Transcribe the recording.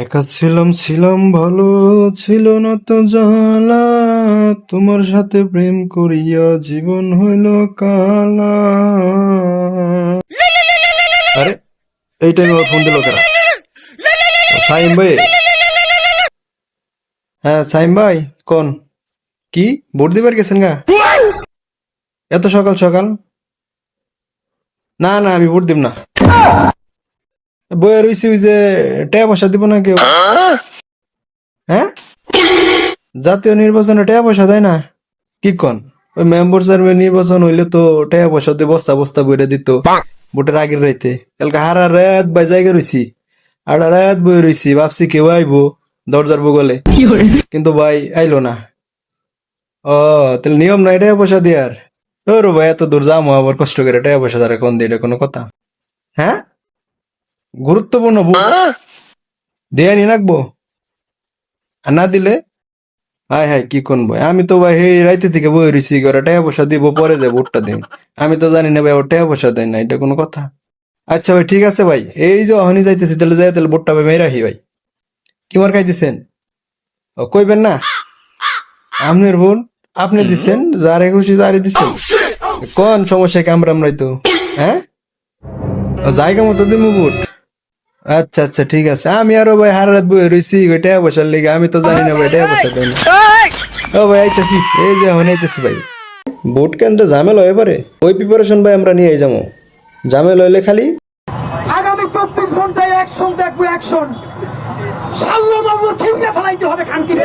একা ছিলাম ছিলাম ভালো, ছিল না তো জ্বালা, তোমার সাথে প্রেম করিয়া জীবন হইল কালা। আরে এই টাইমে আবার ফোন দিল কেরা? ও, সাইম ভাই। হ্যাঁ সাইম ভাই, কোন? কি ভোট দিবার গেছেন গা এত সকাল সকাল? না না, আমি ভোট দিব না। বইয়া রইছি ওই যে টাকা পয়সা দিব না কেউ। হ্যাঁ, জাতীয় নির্বাচনে টাকা পয়সা দেয় না? কি কন? ওই মেম্বার চেয়ারম্যান নির্বাচন হইলে তো টাকা পয়সা দিয়ে বস্তা বস্তা বইরে দিত ভোটের আগের রাইতে। কালকে হারা রাত বাই জায়গা রইছি, আর রাত বই রইছি, ভাবছি কেউ আইবো দরজার বগলে, কিন্তু ভাই আইলো না। ও, তাহলে নিয়ম নাই টাকা পয়সা দেয়ার? ওর ভাই এত দূর যাবো আবার কষ্ট করে টাকা পয়সা দ্বারা কোন দিয়ে, এটা কোনো কথা? হ্যাঁ, গুরুত্বপূর্ণ ভোট দেয়ানি রাখবো, আর না দিলে হাই হাই কি কোন ভাই? আমি তো ভাই এই রাইতে থেকে বই রইছি ঘরে, টাকা পয়সা দিব পরে যে ভোটটা দিন। আমি তো জানি না ভাই ওর টাকা পয়সা দেয় না, এটা কোনো কথা? আচ্ছা ভাই ঠিক আছে ভাই, এই যে অহনি যাইতেছি, তাহলে যাই, তাহলে ভোটটা ভাই মেয়ে রাখি ভাই। কি মার খাইতেছেন? ও কইবেন না আপনার বোন, আপনি দিছেন, যারে খুশি যারে দিছেন। কোন সমস্যা কামড়ামরাই তো? হ্যাঁ, ও জায়গা মতো দিমু ভোট। আচ্ছা আচ্ছা ঠিক আছে, আমি আরো ভাই হারা রাত বই রইছি ওই টাকা পয়সার লেগে, আমি তো জানি না ভাই টাকা পয়সা দেয় না। ও ভাই আইতেছি, এই যে এখন আইতেছি ভাই। ভোট কেন্দ্রে ঝামেলা হয়ে পারে, ওই প্রিপারেশন ভাই আমরা নিয়ে যাবো। ঝামেলা হইলে খালি আগামী 24 ঘন্টায় অ্যাকশন দেখবো, অ্যাকশন। শাল্লা বাবু ছিঁড়ে ফেলাইতে হবে খানকির।